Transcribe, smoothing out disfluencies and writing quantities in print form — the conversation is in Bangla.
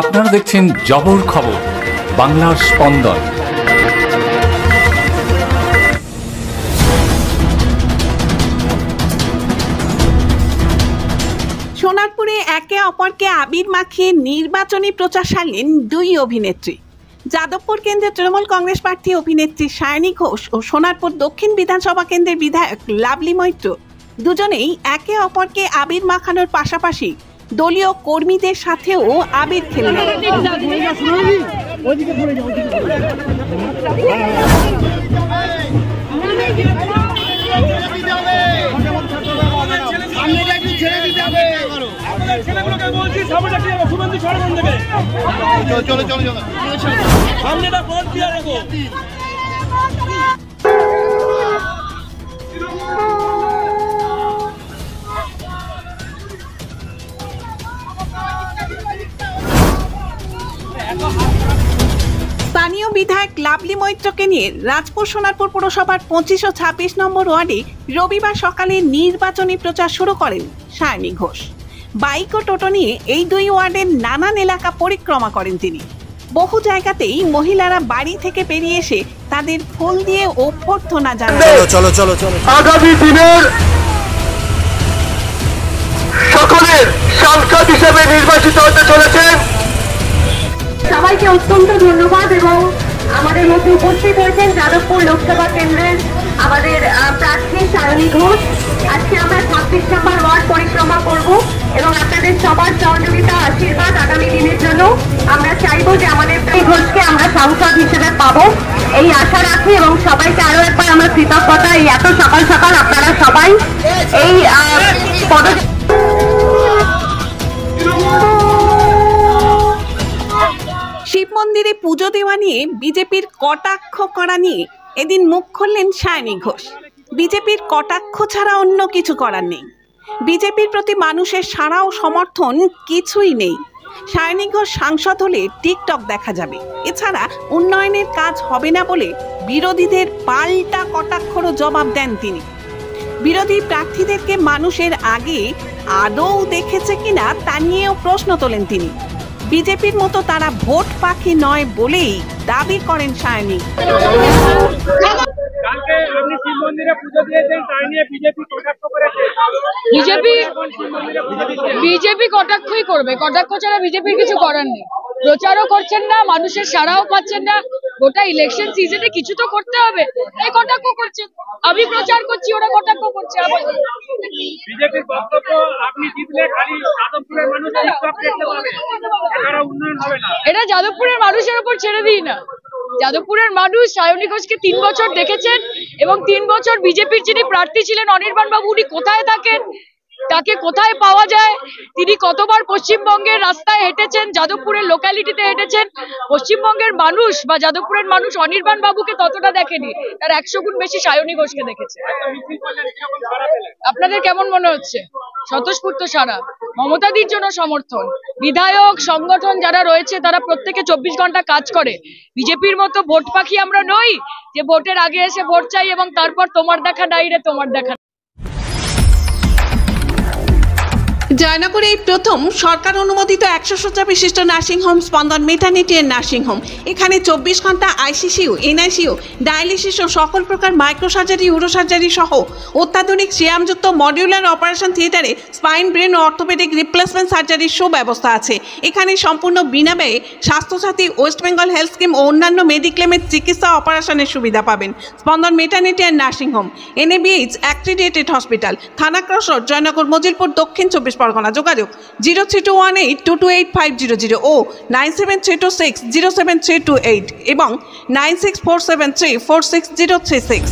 আপনারা দেখছেন জবর খবর, বাংলার স্পন্দন। সোনারপুরে একে অপরকে আবির মাখিয়ে নির্বাচনী প্রচার সারলেন দুই অভিনেত্রী। যাদবপুর কেন্দ্রের তৃণমূল কংগ্রেস প্রার্থী অভিনেত্রী সায়নী ঘোষ ও সোনারপুর দক্ষিণ বিধানসভা কেন্দ্রের বিধায়ক লাভলি মৈত্র দুজনেই একে অপরকে আবির মাখানোর পাশাপাশি দলীয় কর্মীদের সাথেও আবির খেললেন। স্থানীয় বিধায়ক লাভলি মৈত্রকে নিয়ে রাজপুর সোনারপুর পুরসভার 25 ও 26 নম্বর ওয়ার্ডে রবিবার সকালে নির্বাচনী প্রচার শুরু করেন সায়নী ঘোষ। বাইক ও টোটো নিয়ে এই দুই ওয়ার্ডের নানান এলাকা পরিক্রমা করেন তিনি। বহু জায়গাতেই মহিলারা বাড়ি থেকে বেরিয়ে এসে তাদের ফুল দিয়ে অভ্যর্থনা জানান। আগামী দিনের সকলের সাংসদ হিসেবে নির্বাচিত হতে চলেছেন। সবাইকে অত্যন্ত ধন্যবাদ এবং আমাদের মধ্যে উপস্থিত হয়েছেন যাদবপুর লোকসভা কেন্দ্রের আমাদের প্রার্থী সায়নী ঘোষ। আজকে আমরা 26 নম্বর ওয়ার্ড পরিক্রমা করব এবং আপনাদের সবার সহযোগিতা, আশীর্বাদ আগামী দিনের জন্য আমরা চাইবো যে আমাদের ঘোষকে আমরা সাংসদ হিসেবে পাবো, এই আশা রাখি এবং সবাইকে আরো একবার আমরা কৃতজ্ঞতা। এই এত সকাল সকাল আপনারা সবাই এই শিব মন্দিরে পুজো দেওয়া নিয়ে বিজেপির কটাক্ষ করা নিয়ে এদিন মুখ খুললেন সায়নী ঘোষ। বিজেপির কটাক্ষ ছাড়া অন্য কিছু করার নেই। বিজেপির প্রতি মানুষের সাড়া ও সমর্থন কিছুই নেই। সায়নী ঘোষ সাংসদ হলে টিকটক দেখা যাবে, এছাড়া উন্নয়নের কাজ হবে না বলে বিরোধীদের পাল্টা কটাক্ষরও জবাব দেন তিনি। বিরোধী প্রার্থীদেরকে মানুষের আগে আদৌ দেখেছে কিনা তা নিয়েও প্রশ্ন তোলেন তিনি। বিজেপির মতো তারা ভোট পাখি নয় বলেই দাবি করেন সায়নী। বিজেপি কটাক্ষই করবে, কটাক্ষ ছাড়া বিজেপির কিছু করার নেই। প্রচারও করছেন না, মানুষের সাড়াও পাচ্ছেন না। গোটা ইলেকশন সিজনে কিছু তো করতে হবে, এই কটাক্ষ করছেন। আমি প্রচার করছি, ওরা কটাক্ষ করছে। বিজেপির বক্তব্য আপনি জিতলে খালি যাদবপুরের মানুষ টিকটক দেখতে পাবে, এছাড়া উন্নয়ন হবে না। এটা যাদবপুরের মানুষের উপর ছেড়ে দিই না। যাদবপুরের মানুষ সায়নী ঘোষকে 3 বছর দেখেছেন এবং 3 বছর বিজেপির যিনি প্রার্থী ছিলেন অনির্বাণ বাবু, উনি কোথায় থাকেন, তাকে কোথায় পাওয়া যায়, তিনি কতবার পশ্চিমবঙ্গের রাস্তায় হেঁটেছেন, যাদবপুরের লোকালিটিতে হেঁটেছেন। পশ্চিমবঙ্গের মানুষ বা যাদবপুরের মানুষ অনির্বাণ বাবুকে ততটা দেখেনি, তার 100 গুণ বেশি সায়নী ঘোষকে দেখেছে। আপনাদের কেমন মনে হচ্ছে? স্বতঃস্ফূর্ত সারা, মমতাদির জন্য সমর্থন। বিধায়ক সংগঠন যারা রয়েছে তারা প্রত্যেকে 24 ঘন্টা কাজ করে। বিজেপির মতো ভোট পাখি আমরা নই যে ভোটের আগে এসে ভোট চাই এবং তারপর তোমার দেখা নাই রে তোমার দেখা। জয়নগরে এই প্রথম সরকার অনুমোদিত 100 শয্যা বিশিষ্ট নার্সিংহোম স্পন্দন মেটার্নিটি এন্ড নার্সিংহোম। এখানে 24 ঘন্টা আইসিসিউ, এনআইসিউ, ডায়ালিসিস ও সকল প্রকার মাইক্রোসার্জারি, ইউরোসার্জারি সহ অত্যাধুনিক শ্যামযুক্ত মডিউলার অপারেশন থিয়েটারে স্পাইন, ব্রেন ও অর্থোপেডিক রিপ্লেসমেন্ট সার্জারির সুব্যবস্থা আছে। এখানে সম্পূর্ণ বিনা ব্যয়ে Swasthya Sathi, west Bengal health scheme ও অন্যান্য মেডিক্লেমের চিকিৎসা অপারেশনের সুবিধা পাবেন। Spandan maternity and nursing home, NABH accredited hospital, Thana cross road, Joynagar, Majilpur, Dakshin 24 Pargana. যোগাযোগ 0321822850 ও 9732607328 এবং 9647346036।